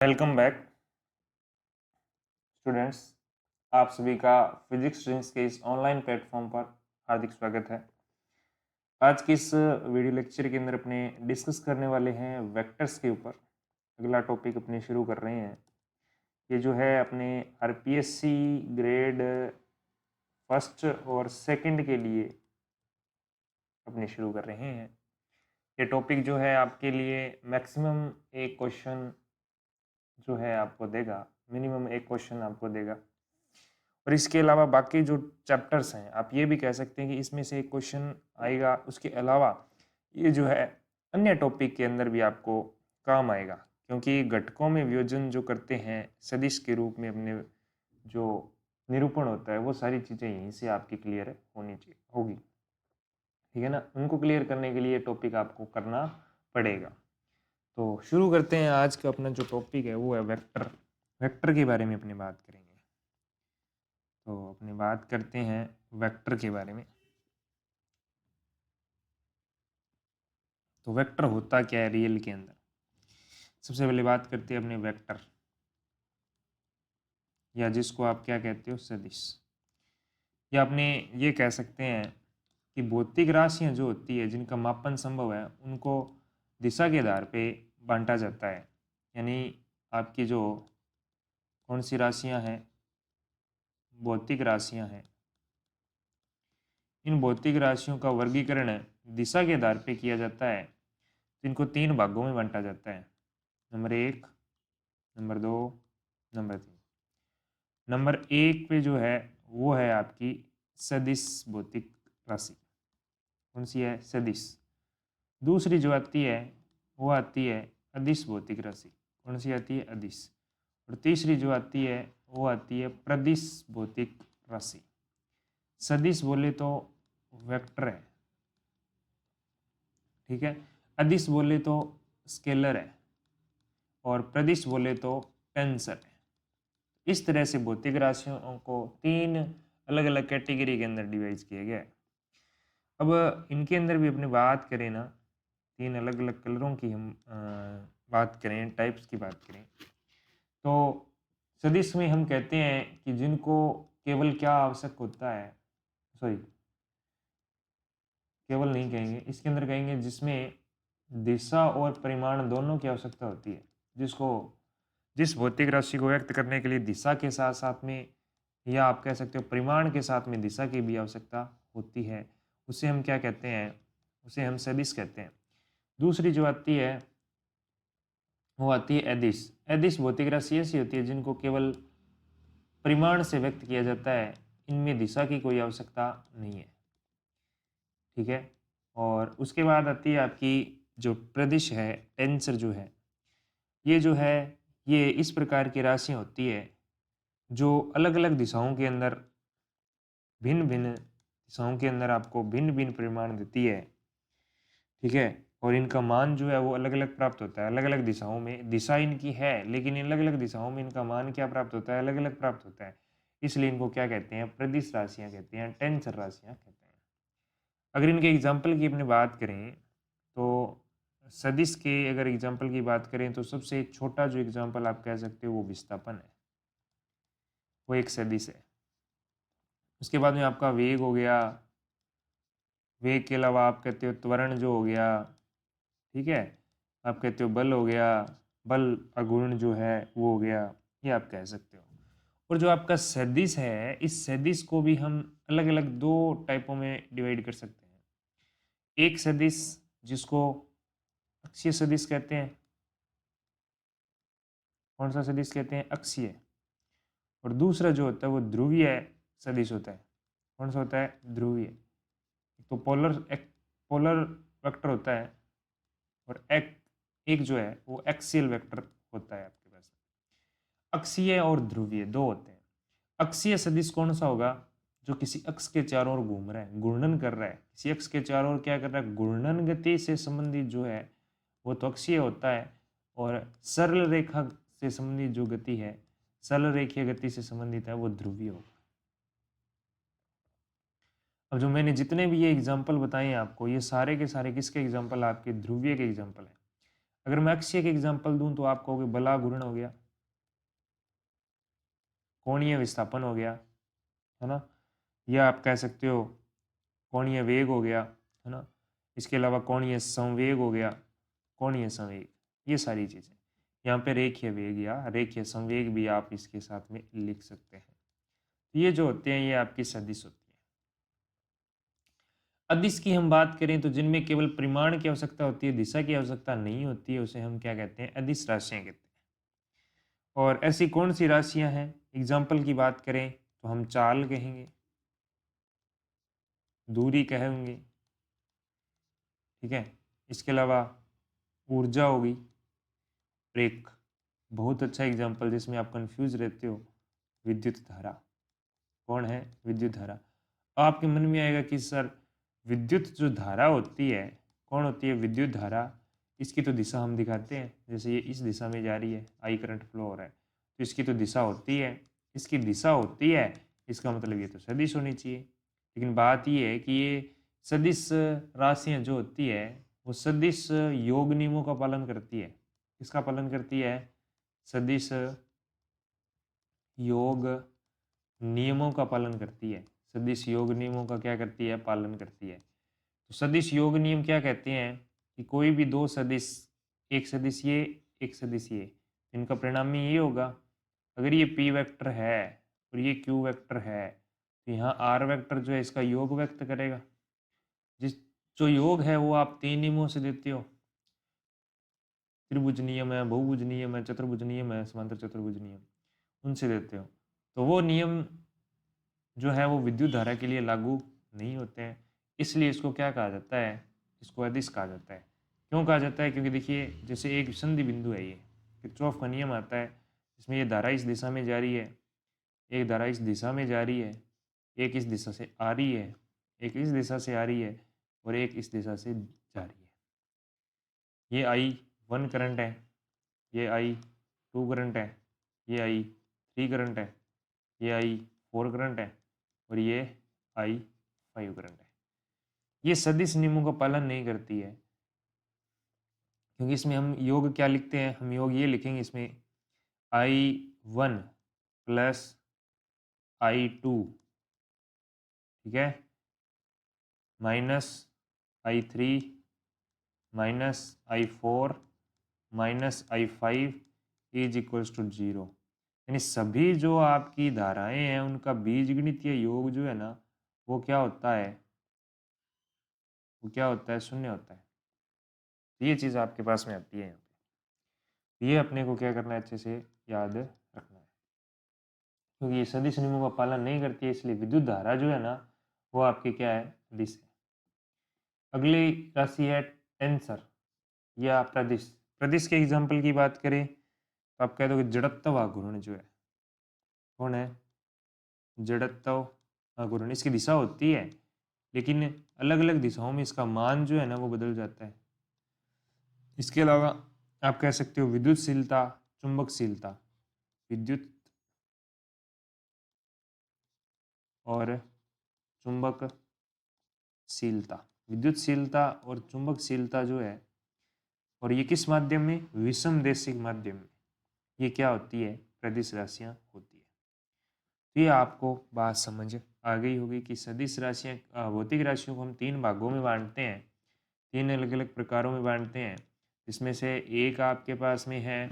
Welcome back students. आप सभी का फिजिक्स स्ट्रीम्स के इस ऑनलाइन प्लेटफॉर्म पर हार्दिक स्वागत है। आज के इस वीडियो लेक्चर के अंदर अपने डिस्कस करने वाले हैं वेक्टर्स के ऊपर। अगला टॉपिक अपने शुरू कर रहे हैं। ये जो है अपने आरपीएससी ग्रेड फर्स्ट और सेकंड के लिए अपने शुरू कर रहे हैं। ये टॉपिक जो है आपके लिए मैक्सिमम एक क्वेश्चन जो है आपको देगा, मिनिमम एक क्वेश्चन आपको देगा। और इसके अलावा बाकी जो चैप्टर्स हैं आप ये भी कह सकते हैं कि इसमें से एक क्वेश्चन आएगा। उसके अलावा ये जो है अन्य टॉपिक के अंदर भी आपको काम आएगा, क्योंकि घटकों में वियोजन जो करते हैं सदिश के रूप में अपने जो निरूपण होता है वो सारी चीज़ें यहीं से आपकी क्लियर होनी चाहिए होगी। ठीक है ना। उनको क्लियर करने के लिए टॉपिक आपको करना पड़ेगा। तो शुरू करते हैं। आज का अपना जो टॉपिक है वो है वेक्टर। वेक्टर के बारे में अपनी बात करेंगे। तो अपनी बात करते हैं वेक्टर के बारे में। तो वेक्टर होता क्या है रियल के अंदर। सबसे पहले बात करते हैं अपने वेक्टर, या जिसको आप क्या कहते हो सदिश, या अपने ये कह सकते हैं कि भौतिक राशियां जो होती है जिनका मापन संभव है उनको दिशा के आधार पे बांटा जाता है। यानी आपकी जो कौन सी राशियां हैं, भौतिक राशियां हैं, इन भौतिक राशियों का वर्गीकरण दिशा के आधार पे किया जाता है। तो इनको तीन भागों में बांटा जाता है। नंबर एक, नंबर दो, नंबर तीन। नंबर एक पे जो है वो है आपकी सदिश भौतिक राशि। कौन सी है? सदिश। दूसरी जो आती है वो आती है अदिश भौतिक राशि। कौन सी आती है? अदिश। और तीसरी जो आती है वो आती है प्रदिश भौतिक राशि। सदिश बोले तो वेक्टर है, ठीक है। अदिश बोले तो स्केलर है, और प्रदिश बोले तो टेंसर है। इस तरह से भौतिक राशियों को तीन अलग अलग कैटेगरी के अंदर डिवाइड किया गया है। अब इनके अंदर भी अपनी बात करें ना, तीन अलग अलग कलरों की हम बात करें, टाइप्स की बात करें, तो सदिश में हम कहते हैं कि जिनको केवल क्या आवश्यक होता है, सॉरी केवल नहीं कहेंगे, इसके अंदर कहेंगे जिसमें दिशा और परिमाण दोनों की आवश्यकता होती है। जिसको जिस भौतिक राशि को व्यक्त करने के लिए दिशा के साथ साथ में, या आप कह सकते हो परिमाण के साथ में दिशा की भी आवश्यकता होती है, उसे हम क्या कहते हैं? उसे हम सदिश कहते हैं। दूसरी जो आती है वो आती है एदिश। एदिश भौतिक राशि ऐसी होती है जिनको केवल परिमाण से व्यक्त किया जाता है, इनमें दिशा की कोई आवश्यकता नहीं है, ठीक है। और उसके बाद आती है आपकी जो प्रदिश है, टेंसर जो है, ये जो है ये इस प्रकार की राशियाँ होती है जो अलग अलग दिशाओं के अंदर भिन्न भिन्न दिशाओं के अंदर आपको भिन्न भिन्न परिमाण देती है, ठीक है। और इनका मान जो है वो अलग अलग प्राप्त होता है। अलग अलग दिशाओं में दिशा इनकी है, लेकिन अलग अलग दिशाओं में इनका मान क्या प्राप्त होता है? अलग अलग प्राप्त होता है। इसलिए इनको क्या कहते हैं? प्रदिश राशियाँ कहते हैं, टेंसर राशियाँ कहते हैं। अगर इनके एग्जाम्पल की अपनी बात करें तो सदिश के अगर एग्जाम्पल की बात करें तो सबसे छोटा जो एग्जाम्पल आप कह सकते हो वो विस्थापन है, वो एक सदिश है। उसके बाद में आपका वेग हो गया। वेग के अलावा आप कहते हो त्वरण जो हो गया, ठीक है। आप कहते हो बल हो गया, बल अगुण जो है वो हो गया, ये आप कह सकते हो। और जो आपका सदिश है, इस सदिश को भी हम अलग अलग दो टाइपों में डिवाइड कर सकते हैं। एक सदिश जिसको अक्षीय सदिश कहते हैं। कौन सा सदिश कहते हैं? अक्षीय। और दूसरा जो होता है वो ध्रुवीय सदिश होता है। कौन सा होता है? ध्रुवीय। तो पोलर वेक्टर होता है, और एक जो है वो एक्सियल वेक्टर होता है आपके पास। अक्षीय और ध्रुवीय दो होते हैं। अक्षीय सदिश कौन सा होगा? जो किसी अक्ष के चारों ओर घूम रहा है, घूर्णन कर रहा है, किसी अक्ष के चारों ओर क्या कर रहा है? घूर्णन गति से संबंधित जो है वो तो अक्षीय होता है। और सरल रेखा से संबंधित जो गति है, सरल रेखीय गति से संबंधित है, वो ध्रुवीय होगा। अब जो मैंने जितने भी ये एग्जाम्पल बताए हैं आपको, ये सारे के सारे किसके एग्जाम्पल? आपके ध्रुवीय के एग्जाम्पल हैं। अगर मैं अक्षीय के एग्जाम्पल दूं तो आप कहोगे बला घूर्ण हो गया, कोणीय विस्थापन हो गया, है ना, या आप कह सकते हो कोणीय वेग हो गया, है ना, इसके अलावा कोणीय संवेग हो गया, कोणीय संवेग, ये सारी चीज़ें। यहाँ पे रेखीय वेग या रेखीय संवेग भी आप इसके साथ में लिख सकते हैं। ये जो होते हैं ये आपकी सदिश होती है। अदिश की हम बात करें तो जिनमें केवल परिमाण की आवश्यकता होती है, दिशा की आवश्यकता नहीं होती है, उसे हम क्या कहते हैं, अदिश राशियाँ कहते हैं। और ऐसी कौन सी राशियाँ हैं, एग्जाम्पल की बात करें तो हम चाल कहेंगे, दूरी कहेंगे, ठीक है, इसके अलावा ऊर्जा होगी। एक बहुत अच्छा एग्जाम्पल जिसमें आप कंफ्यूज रहते हो, विद्युत धारा। कौन है, विद्युत धारा। आपके मन में आएगा कि सर विद्युत जो धारा होती है, कौन होती है विद्युत धारा, इसकी तो दिशा हम दिखाते हैं, जैसे ये इस दिशा में जा रही है, आई करंट फ्लो हो रहा है, तो इसकी तो दिशा होती है, इसकी दिशा होती है, इसका मतलब ये तो सदिश होनी चाहिए। लेकिन बात ये है कि ये सदिश राशियाँ जो होती है वो सदिश योग नियमों का पालन करती है। किसका पालन करती है, सदिश योग नियमों का पालन करती है। सदिश योग नियमों का क्या करती है, पालन करती है। तो सदिश योग नियम क्या कहते हैं कि कोई भी दो सदिश, एक सदिश ये, एक सदिश ये, इनका परिणामी ये होगा। अगर ये p वेक्टर है और ये q वेक्टर है तो यहाँ r वेक्टर जो है इसका योग व्यक्त करेगा। जिस जो योग है वो आप तीन नियमों से देते हो, त्रिभुज नियम है, बहुभुज नियम है, चतुर्भुज नियम है, समांतर चतुर्भुज नियम, उनसे देते हो। तो वो नियम जो है वो विद्युत धारा के लिए लागू नहीं होते हैं, इसलिए इसको क्या कहा जाता है, इसको अदिश कहा जाता है। क्यों कहा जाता है, क्योंकि देखिए जैसे एक संधि बिंदु है, ये किरचॉफ का नियम आता है, इसमें ये धारा इस दिशा में जा रही है, एक धारा इस दिशा में जा रही है, एक इस दिशा से आ रही है, एक इस दिशा से आ रही है और एक इस दिशा से जा रही है। ये I1 करंट है, ये I2 करंट है, ये I3 करंट है, ये I4 करंट है और ये I5 करंट है। ये सदिश नियमों का पालन नहीं करती है, क्योंकि इसमें हम योग क्या लिखते हैं, हम योग ये लिखेंगे इसमें I1 प्लस I2, ठीक है, minus I3 minus I4 minus I5 is equals to 0। यानी सभी जो आपकी धाराएं हैं उनका बीजगणितीय योग जो है ना वो क्या होता है, वो क्या होता है, शून्य होता है। तो ये चीज़ आपके पास में आती है यहाँ पे, ये अपने को क्या करना है, अच्छे से याद रखना है, क्योंकि ये सदिश नियमों का पालन नहीं करती है, इसलिए विद्युत धारा जो है ना वो आपकी क्या है, दिश है। अगली राशि है टेंसर या प्रदिश। प्रदिश के एग्जाम्पल की बात करें तो आप कह दोगे जड़त्व आघूर्ण जो है, कौन है, जड़त्व आघूर्ण। इसकी दिशा होती है लेकिन अलग अलग दिशाओं में इसका मान जो है ना वो बदल जाता है। इसके अलावा आप कह सकते हो विद्युतशीलता, चुंबकशीलता, विद्युत और चुंबकशीलता, विद्युतशीलता और चुंबकशीलता जो है, और ये किस माध्यम में, विषम देशिक माध्यम में ये क्या होती है, प्रदिश राशियां होती है। तो ये आपको बात समझ आ गई होगी कि सदिश राशियां, भौतिक राशियों को हम तीन भागों में बांटते हैं, तीन अलग अलग प्रकारों में बांटते हैं, जिसमें से एक आपके पास में है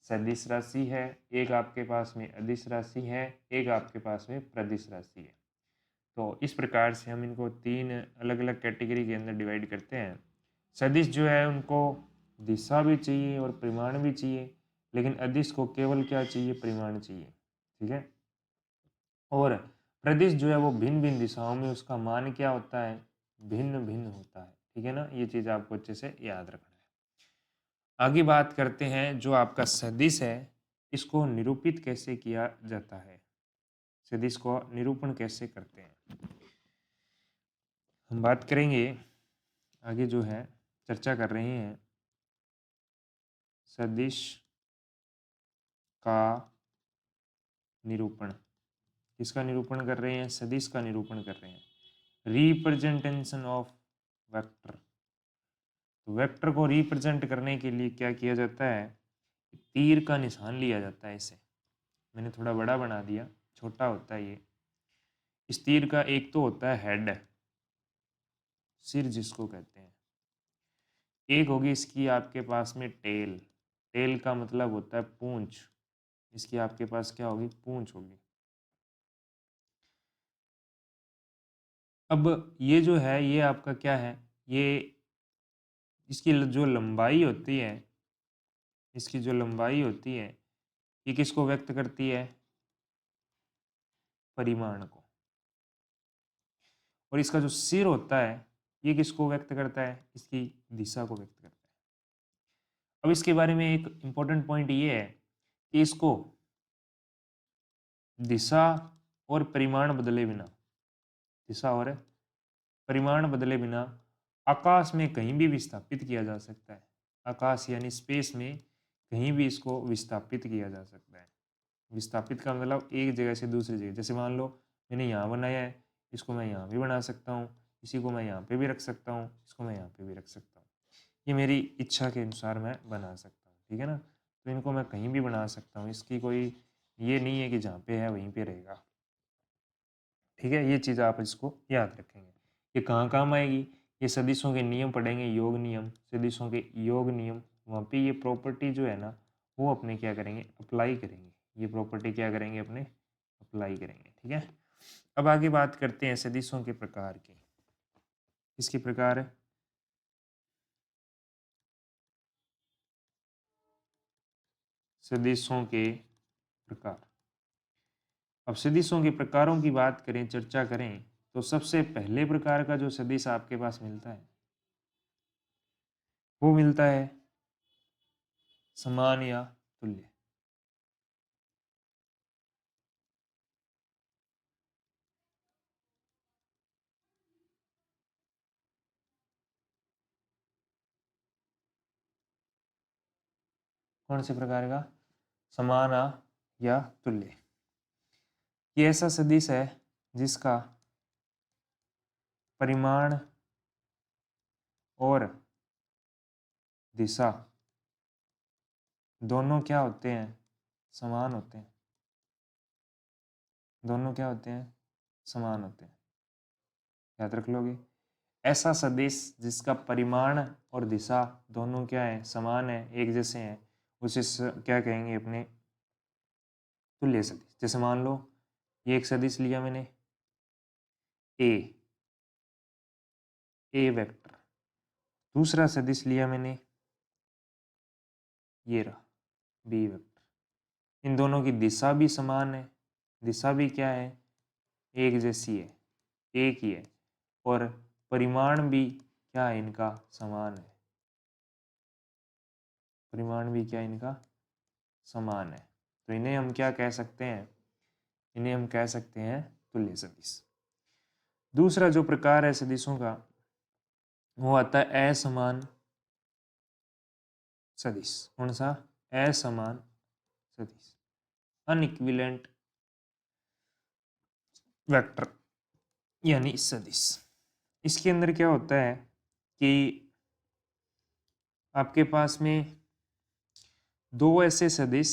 सदिश राशि है, एक आपके पास में अदिश राशि है, एक आपके पास में प्रदिश राशि है। तो इस प्रकार से हम इनको तीन अलग अलग कैटेगरी के अंदर डिवाइड करते हैं। सदिश जो है उनको दिशा भी चाहिए और परिमाण भी चाहिए, लेकिन अदिश को केवल क्या चाहिए, परिमाण चाहिए, ठीक है। और प्रदिश जो है वो भिन्न भिन्न दिशाओं में उसका मान क्या होता है, भिन्न भिन्न होता है, ठीक है ना, ये चीज़ आपको अच्छे से याद रखना है। आगे बात करते हैं जो आपका सदिश है इसको निरूपित कैसे किया जाता है, सदिश को निरूपण कैसे करते हैं, हम बात करेंगे आगे जो है, चर्चा कर रहे हैं सदिश का निरूपण। किसका निरूपण कर रहे हैं, सदिश का निरूपण कर रहे हैं, रिप्रेजेंटेशन ऑफ वेक्टर। तो वेक्टर को रिप्रेजेंट करने के लिए क्या किया जाता है, तीर का निशान लिया जाता है। इसे मैंने थोड़ा बड़ा बना दिया, छोटा होता है ये। इस तीर का एक तो होता है हेड, सिर जिसको कहते हैं, एक होगी इसकी आपके पास में टेल। टेल का मतलब होता है पूंछ, इसकी आपके पास क्या होगी, पूंछ होगी। अब ये जो है ये आपका क्या है, ये इसकी जो लंबाई होती है, इसकी जो लंबाई होती है ये किसको व्यक्त करती है, परिमाण को। और इसका जो सिर होता है ये किसको व्यक्त करता है, इसकी दिशा को व्यक्त करता है। अब इसके बारे में एक इंपॉर्टेंट पॉइंट ये है कि इसको दिशा और परिमाण बदले बिना, दिशा और परिमाण बदले बिना आकाश में कहीं भी विस्थापित किया जा सकता है। आकाश यानी स्पेस में कहीं भी इसको विस्थापित किया जा सकता है। विस्थापित का मतलब एक जगह से दूसरी जगह। जैसे मान लो मैंने यहाँ बनाया है, इसको मैं यहाँ भी बना सकता हूँ, इसी को मैं यहाँ पे भी रख सकता हूँ, इसको मैं यहाँ पे भी रख सकता हूँ। ये मेरी इच्छा के अनुसार मैं बना सकता हूँ, ठीक है ना। तो इनको मैं कहीं भी बना सकता हूँ, इसकी कोई ये नहीं है कि जहाँ पे है वहीं पे रहेगा, ठीक है। ये चीज़ आप इसको याद रखेंगे। ये कहाँ काम आएगी, ये सदिशों के नियम पढ़ेंगे, योग नियम, सदिशों के योग नियम, वहाँ पे ये प्रॉपर्टी जो है ना वो अपने क्या करेंगे, अप्लाई करेंगे। ये प्रॉपर्टी क्या करेंगे, अपने अप्लाई करेंगे, ठीक है। अब आगे बात करते हैं सदिशों के प्रकार की। किसके प्रकार है, सदिशों के प्रकार। अब सदिशों के प्रकारों की बात करें, चर्चा करें, तो सबसे पहले प्रकार का जो सदिश आपके पास मिलता है वो मिलता है समान या तुल्य। कौन से प्रकार का, समान या तुल्य। ये ऐसा सदिश है जिसका परिमाण और दिशा दोनों क्या होते हैं, समान होते हैं। दोनों क्या होते हैं, समान होते हैं, याद रख लोगे। ऐसा सदिश जिसका परिमाण और दिशा दोनों क्या है, समान है, एक जैसे हैं, उसे क्या कहेंगे, अपने तुल्य सदिश। जैसे मान लो ये एक सदिश लिया मैंने ए, ए वेक्टर। दूसरा सदिश लिया मैंने ये रहा बी वेक्टर। इन दोनों की दिशा भी समान है, दिशा भी क्या है, एक जैसी है, एक ही है, और परिमाण भी क्या है, इनका समान है। परिमाण भी क्या इनका समान है। तो इन्हें हम क्या कह सकते हैं, इन्हें हम कह सकते हैं तुल्य सदिश। दूसरा जो प्रकार है सदिशों का वो आता है असमान सदिश। कौन सा, असमान सदिश, अनइक्विवेलेंट वेक्टर यानी सदिश। इसके अंदर क्या होता है कि आपके पास में दो ऐसे सदिश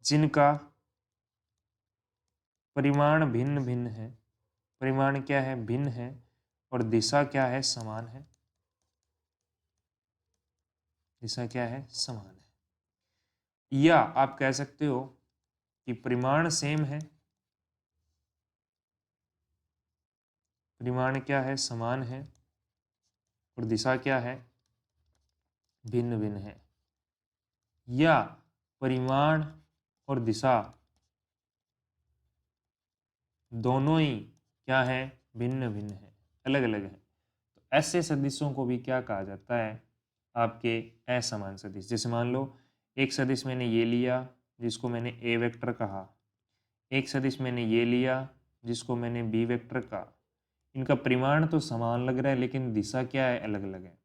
जिनका परिमाण भिन्न भिन्न है, परिमाण क्या है, भिन्न है, और दिशा क्या है, समान है। दिशा क्या है, समान है। या आप कह सकते हो कि परिमाण सेम है, परिमाण क्या है, समान है, और दिशा क्या है, भिन्न भिन्न है। या परिमाण और दिशा दोनों ही क्या है, भिन्न भिन्न है, अलग अलग है। तो ऐसे सदिशों को भी क्या कहा जाता है, आपके असमान सदिश। जैसे मान लो एक सदिश मैंने ये लिया जिसको मैंने ए वेक्टर कहा, एक सदिश मैंने ये लिया जिसको मैंने बी वेक्टर कहा। इनका परिमाण तो समान लग रहा है लेकिन दिशा क्या है, अलग अलग है।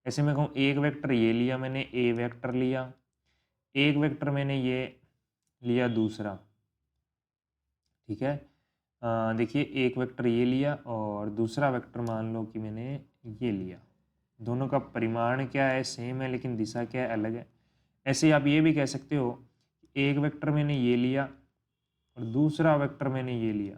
ऐसे मैं कहूँ एक वेक्टर ये लिया मैंने, ए वेक्टर लिया, एक वेक्टर मैंने ये लिया दूसरा, ठीक है। देखिए एक वेक्टर ये लिया और दूसरा वेक्टर मान लो कि मैंने ये लिया, दोनों का परिमाण क्या है, सेम है, लेकिन दिशा क्या है, अलग है। ऐसे ही आप ये भी कह सकते हो, एक वेक्टर मैंने ये लिया और दूसरा वेक्टर मैंने ये लिया।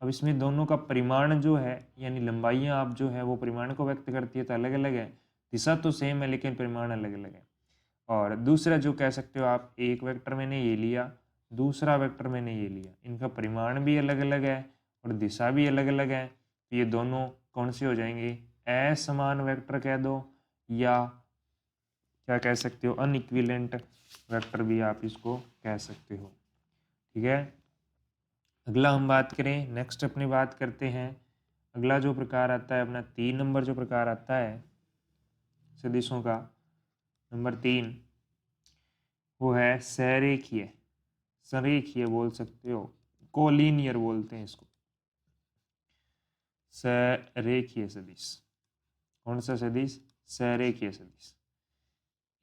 अब इसमें दोनों का परिमाण जो है, यानी लंबाइयाँ आप जो है वो परिमाण को व्यक्त करती है, तो अलग अलग है। दिशा तो सेम है लेकिन परिमाण अलग अलग है। और दूसरा जो कह सकते हो आप, एक वेक्टर मैंने ये लिया, दूसरा वेक्टर मैंने ये लिया, इनका परिमाण भी अलग अलग है और दिशा भी अलग अलग है। तो ये दोनों कौन से हो जाएंगे, असमान वेक्टर कह दो, या क्या कह सकते हो, अनइक्विवेलेंट वेक्टर भी आप इसको कह सकते हो। ठीक है, अगला हम बात करें, नेक्स्ट अपनी बात करते हैं। अगला जो प्रकार आता है अपना 3 नंबर जो प्रकार आता है सदिशों का, नंबर 3, वो है सरेखीय। सरेखीय बोल सकते हो, कोलिनियर बोलते हैं इसको, सरेखीय सदिश। कौन सा सदिश, सरेखीय सदिश।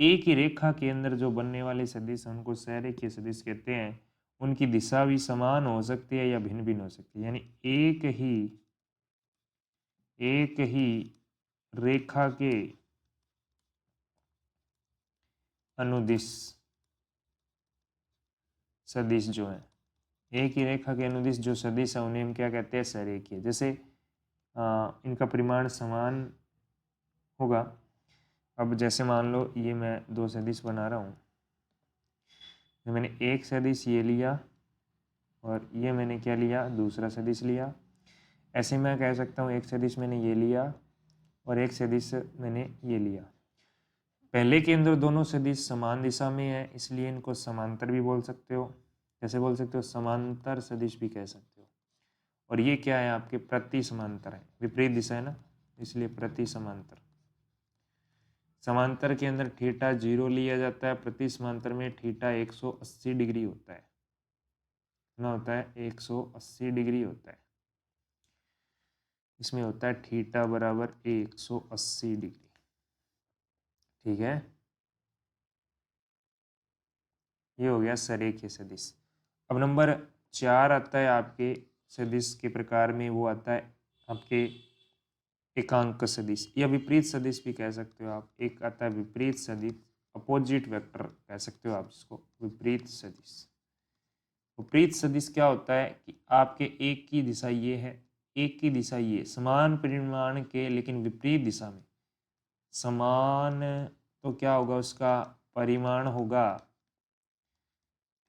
एक ही रेखा के अंदर जो बनने वाले सदिश उनको सरेखीय सदिश कहते हैं। उनकी दिशा भी समान हो सकती है या भिन्न भिन्न हो सकती है, यानी एक ही रेखा के अनुदिश सदिश जो है, एक ही रेखा के अनुदिश जो सदिश है उन्हें हम क्या कहते हैं, सरेखीय। जैसे इनका परिमाण समान होगा। अब जैसे मान लो ये मैं दो सदिश बना रहा हूँ, तो मैंने एक सदिश ये लिया और ये मैंने क्या लिया, दूसरा सदिश लिया। ऐसे मैं कह सकता हूँ एक सदिश मैंने ये लिया और एक सदिश मैंने ये लिया। पहले के अंदर दोनों सदिश समान दिशा में है, इसलिए इनको समांतर भी बोल सकते हो। कैसे बोल सकते हो, समांतर सदिश भी कह सकते हो। और ये क्या है, आपके प्रति समांतर है, विपरीत दिशा है ना, इसलिए प्रति समांतर। समांतर के अंदर थीटा 0 लिया जाता है, प्रति समांतर में थीटा 180 डिग्री होता है। कितना होता है, 180 डिग्री होता है। इसमें होता है थीटा बराबर 180 डिग्री। ठीक है, ये हो गया सरेखीय सदिश। अब नंबर 4 आता है आपके सदिश के प्रकार में, वो आता है आपके एकांक सदिश या विपरीत सदिश भी कह सकते हो आप। एक आता है विपरीत सदिश, अपोजिट वेक्टर कह सकते हो आप इसको, विपरीत सदिश। विपरीत सदिश क्या होता है कि आपके एक की दिशा ये है, एक की दिशा ये, समान परिमाण के लेकिन विपरीत दिशा में। समान तो क्या होगा, उसका परिमाण होगा,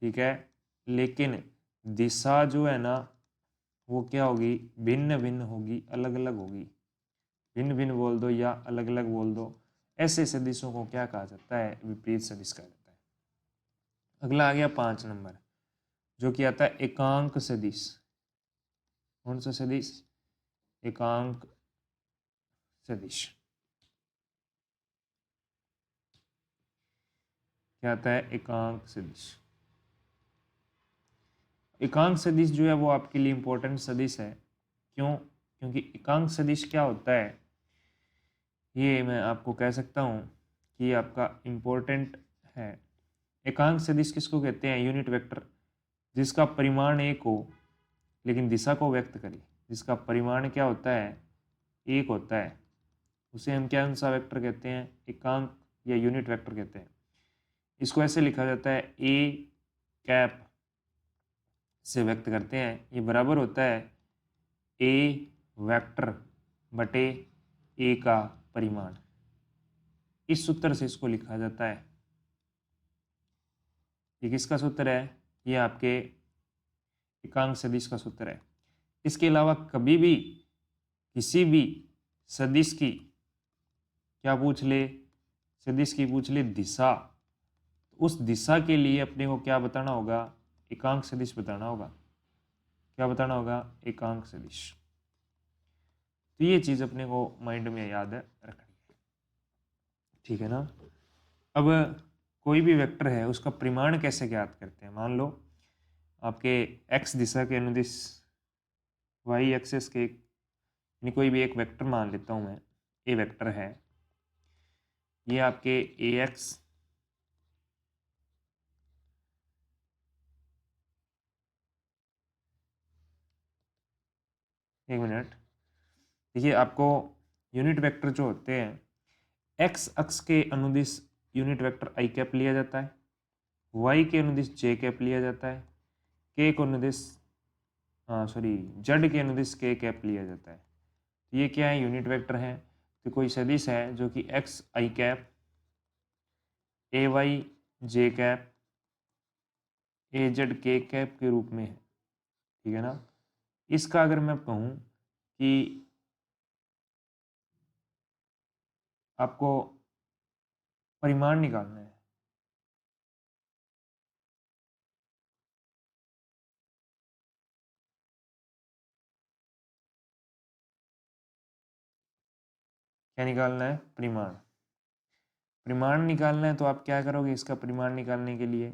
ठीक है, लेकिन दिशा जो है ना वो क्या होगी, भिन्न भिन्न होगी, अलग अलग होगी। भिन्न भिन्न बोल दो या अलग अलग बोल दो, ऐसे सदिशों को क्या कहा जाता है, विपरीत सदिश कहा जाता है। अगला आ गया 5 नंबर, जो कि आता है एकांक सदिश। कौन सा सदिश, एकांक सदिश। क्या आता है, एकांक सदिश। एकांक सदिश जो है वो आपके लिए इंपॉर्टेंट सदिश है। क्यों, क्योंकि एकांक सदिश क्या होता है, ये मैं आपको कह सकता हूँ कि आपका इम्पोर्टेंट है। एकांक सदिश किसको कहते हैं, यूनिट वेक्टर जिसका परिमाण एक हो लेकिन दिशा को व्यक्त करे। जिसका परिमाण क्या होता है, एक होता है, उसे हम क्या सा वेक्टर कहते हैं, एकांक या यूनिट वेक्टर कहते हैं। इसको ऐसे लिखा जाता है, ए कैप से व्यक्त करते हैं, ये बराबर होता है ए वेक्टर बटे ए का परिमाण। इस सूत्र से इसको लिखा जाता है। ये किसका सूत्र है, ये आपके एकांक सदिश का सूत्र है। इसके अलावा कभी भी किसी भी सदिश की क्या पूछ ले, सदिश की पूछ ले दिशा, तो उस दिशा के लिए अपने को क्या बताना होगा, एकांक सदिश बताना होगा। क्या बताना होगा, एकांक सदिश। तो ये चीज अपने को माइंड में याद रखनी है, ठीक है ना। अब कोई भी वेक्टर है उसका परिमाण कैसे ज्ञात करते हैं, मान लो आपके एक्स दिशा के अनुदिश वाई एक्सेस के, यानी कोई भी एक वेक्टर मान लेता हूं मैं, ए वेक्टर है, ये आपके ए एक्स एक मिनट, देखिए आपको यूनिट वेक्टर जो होते हैं एक्स अक्ष के अनुदिश यूनिट वेक्टर आई कैप लिया जाता है, वाई के अनुदिश जे कैप लिया जाता है, के को अनुदिश जेड के अनुदिश के कैप लिया जाता है। तो ये क्या है, यूनिट वेक्टर है। तो कोई सदिश है जो कि एक्स आई कैप, ए वाई जे कैप, ए जेड के कैप के रूप में है, ठीक है ना। इसका अगर मैं कहूँ कि आपको परिमाण निकालना है, क्या निकालना है, परिमाण। परिमाण निकालना है तो आप क्या करोगे, इसका परिमाण निकालने के लिए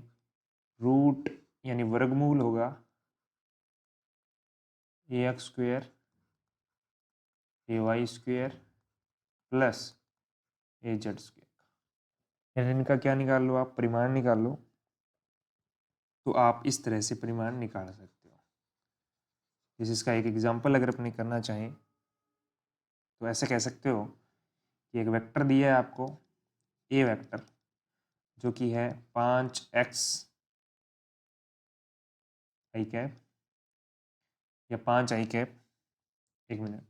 रूट यानी वर्गमूल होगा ए एक्स स्क्वेयर ए वाई स्क्वेयर प्लस ए जेड स्क्वेयर। इनका क्या निकाल लो आप, परिमाण निकाल लो। तो आप इस तरह से परिमाण निकाल सकते हो। जैसे इसका एक एग्जांपल अगर अपने करना चाहें तो ऐसे कह सकते हो कि एक वेक्टर दिया है आपको, ए वेक्टर, जो कि है 5x आई कैप या 5 आई कैप, 1 मिनट,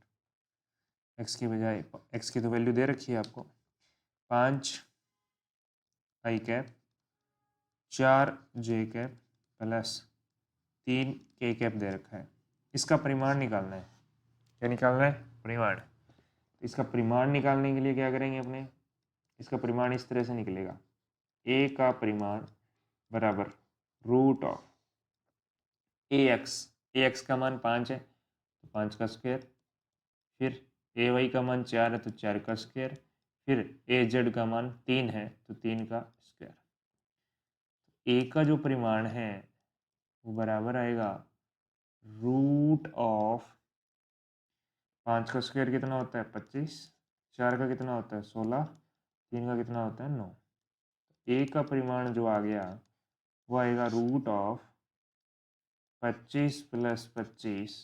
x की बजाय x की तो वैल्यू दे रखी है आपको, 5 आई कैप 4 जे कैप प्लस 3 के कैप दे रखा है। इसका परिमाण निकालना है। क्या निकालना है, परिमाण। इसका परिमाण निकालने के लिए क्या करेंगे अपने, इसका परिमाण इस तरह से निकलेगा, ए का परिमाण बराबर रूट ऑफ ए एक्स का मान 5 है तो 5 का स्क्वायर, फिर ए वाई का मान 4 है तो 4 का स्क्वायर, फिर ए जेड का मान 3 है तो 3 का स्क्वायर। ए का जो परिमाण है वो बराबर आएगा रूट ऑफ 5 का स्क्वायर कितना होता है 25, 4 का कितना होता है 16, 3 का कितना होता है 9। ए का परिमाण जो आ गया वो आएगा रूट ऑफ 25 प्लस 25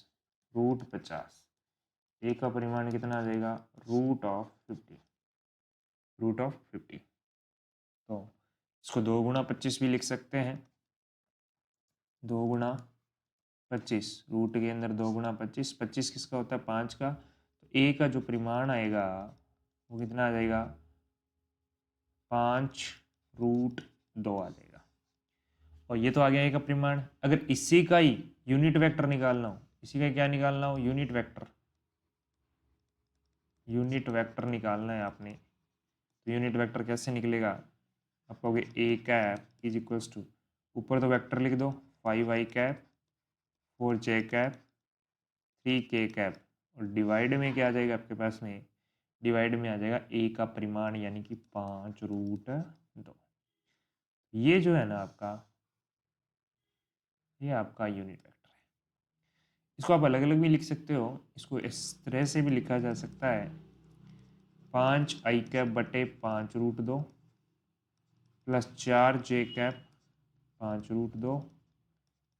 रूट 50। ए का परिमाण कितना आ जाएगा, रूट ऑफ 50, रूट ऑफ 50। तो इसको 2 गुणा 25 भी लिख सकते हैं, 2 गुणा 25, रूट के अंदर 2 गुणा 25, 25 किसका होता है 5 का। तो ए का जो परिमाण आएगा वो कितना आ जाएगा 5 रूट 2 आ जाएगा। और ये तो आ गया ए का परिमाण। अगर इसी का ही यूनिट वेक्टर निकालना हो, इसी का क्या निकालना हो, यूनिट वेक्टर, यूनिट वेक्टर निकालना है आपने, तो यूनिट वेक्टर कैसे निकलेगा, आप कहोगे A cap is equals to, ऊपर तो वेक्टर लिख दो 5 आई कैप 4 जे कैप 3 के कैप, और डिवाइड में क्या आ जाएगा आपके पास में, डिवाइड में आ जाएगा ए का परिमाण यानी कि 5 रूट 2। ये जो है ना आपका, ये आपका यूनिट वेक्टर है। इसको आप अलग अलग भी लिख सकते हो, इसको इस तरह से भी लिखा जा सकता है 5 आई कैप बटे 5 रूट 2 प्लस 4 जे कैप 5 रूट 2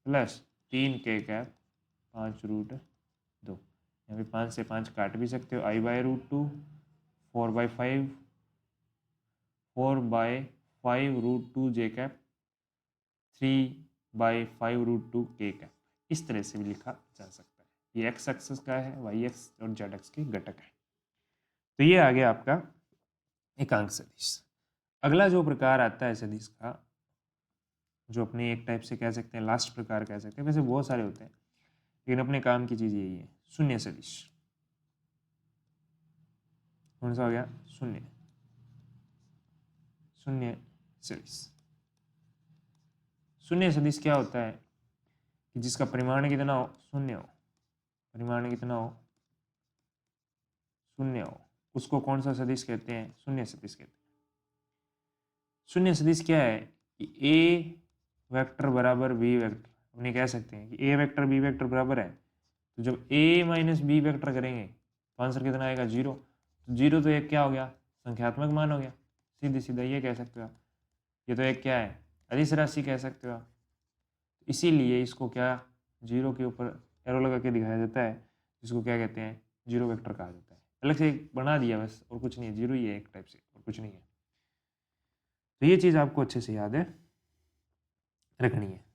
प्लस 3 के कैप 5 रूट 2। यहाँ पे 5 से 5 काट भी सकते हो, i by root 2, 4/5, 4/5 root 2 j cap, 3/5 root 2 k cap. इस तरह से भी लिखा जा सकता है। ये एक्स एक्सिस का है, वाई एक्स और जेड एक्स के घटक है। तो ये आ गया आपका एकांक सदिश। अगला जो प्रकार आता है सदिश का, जो अपने एक टाइप से कह सकते हैं लास्ट प्रकार कह सकते हैं, वैसे बहुत सारे होते हैं लेकिन अपने काम की चीज़ यही है, शून्य सदिश। कौन सा हो गया, शून्य, शून्य सदिश। शून्य सदिश क्या होता है कि जिसका परिमाण कितना हो, शून्य हो, परिमाण कितना हो, शून्य हो, उसको कौन सा सदिश कहते हैं, शून्य सदिश कहते हैं। शून्य सदिश क्या है कि ए वेक्टर बराबर बी वेक्टर, उन्हें कह सकते हैं कि ए वेक्टर बी वेक्टर बराबर है, तो जब ए माइनस बी वेक्टर करेंगे तो आंसर कितना आएगा 0। तो 0 तो एक क्या हो गया, संख्यात्मक मान हो गया, सीधी सीधा ये कह सकते हो आप। ये तो एक क्या है, अदिश राशि कह सकते हो आप। इसीलिए इसको क्या 0 के ऊपर एरो लगा के दिखाया जाता है, जिसको क्या कहते हैं, 0 वेक्टर कहा जाता है। अलग से एक बना दिया बस, और कुछ नहीं है, जीरो ही है एक टाइप से, और कुछ नहीं है। तो ये चीज़ आपको अच्छे से याद है रखनी है।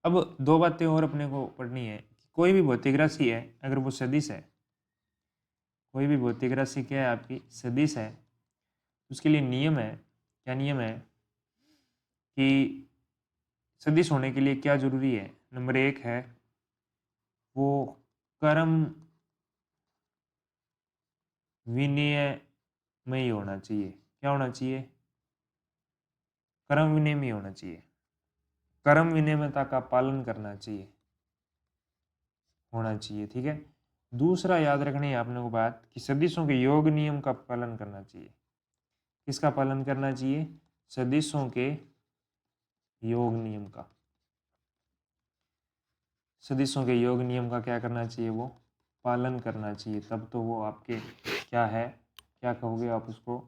अब दो बातें और अपने को पढ़नी है। कोई भी भौतिक राशि है अगर वो सदिश है, कोई भी भौतिक राशि क्या है आपकी सदिश है, उसके लिए नियम है। क्या नियम है कि सदिश होने के लिए क्या जरूरी है? नंबर एक है वो कर्म विनय में ही होना चाहिए। क्या होना चाहिए? कर्म विनय में ही होना चाहिए। कर्म विनियमता का पालन करना चाहिए, होना चाहिए। ठीक है। दूसरा याद रखनी है आपने को बात कि सदिशों के योग नियम का पालन करना चाहिए। किसका पालन करना चाहिए? सदिशों के योग नियम का। सदिशों के योग नियम का क्या करना चाहिए? वो पालन करना चाहिए, तब तो वो आपके क्या है, क्या कहोगे आप उसको,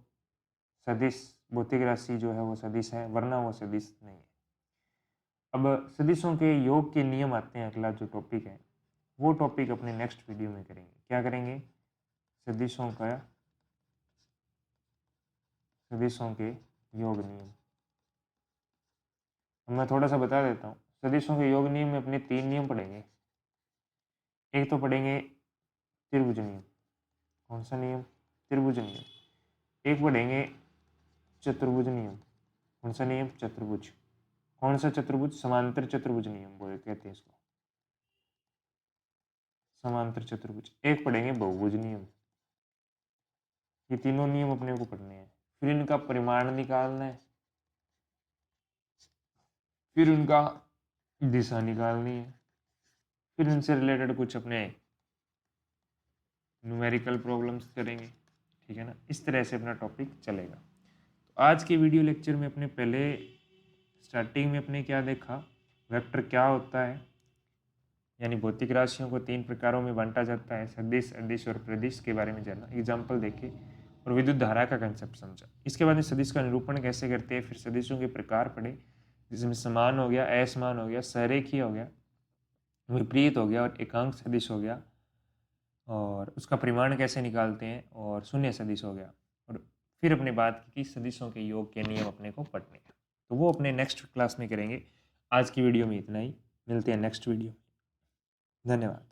सदिश भौतिक राशि जो है वो सदिश है, वरना वो सदिश नहीं है। अब सदिशों के योग के नियम आते हैं, अगला जो टॉपिक है वो टॉपिक अपने नेक्स्ट वीडियो में करेंगे। क्या करेंगे? सदिशों का, सदिशों के योग नियम। अब मैं थोड़ा सा बता देता हूँ। सदिशों के योग नियम में अपने 3 नियम पढ़ेंगे। एक तो पढ़ेंगे त्रिभुज नियम। कौन सा नियम? त्रिभुज नियम। एक पढ़ेंगे चतुर्भुज नियम। कौन सा नियम? चतुर्भुज। कौन सा चतुर्भुज? समांतर चतुर्भुज नियम बोले कहते हैं इसको, समांतर चतुर्भुज। एक पढ़ेंगे बहुभुज नियम। ये तीनों नियम अपने को पढ़ने हैं, फिर इनका परिमाण निकालना है, फिर उनका दिशा निकालनी है, फिर इनसे रिलेटेड कुछ अपने न्यूमेरिकल प्रॉब्लम्स करेंगे। ठीक है ना, इस तरह से अपना टॉपिक चलेगा। तो आज के वीडियो लेक्चर में अपने पहले स्टार्टिंग में अपने क्या देखा, वेक्टर क्या होता है, यानी भौतिक राशियों को 3 प्रकारों में बांटा जाता है, सदिश, अदिश और प्रदिश के बारे में जाना, एग्जाम्पल देखे, और विद्युत धारा का कंसेप्ट समझा। इसके बाद में सदिश का निरूपण कैसे करते हैं, फिर सदिशों के प्रकार पढ़े, जिसमें समान हो गया, असमान हो गया, सरेखीय हो गया, विपरीत हो गया और एकांक सदिश हो गया, और उसका परिमाण कैसे निकालते हैं, और शून्य सदिश हो गया। और फिर अपने बात की कि सदिशों के योग के नियम अपने को पढ़ने हैं, तो वो अपने नेक्स्ट क्लास में करेंगे। आज की वीडियो में इतना ही, मिलते हैं नेक्स्ट वीडियो। धन्यवाद।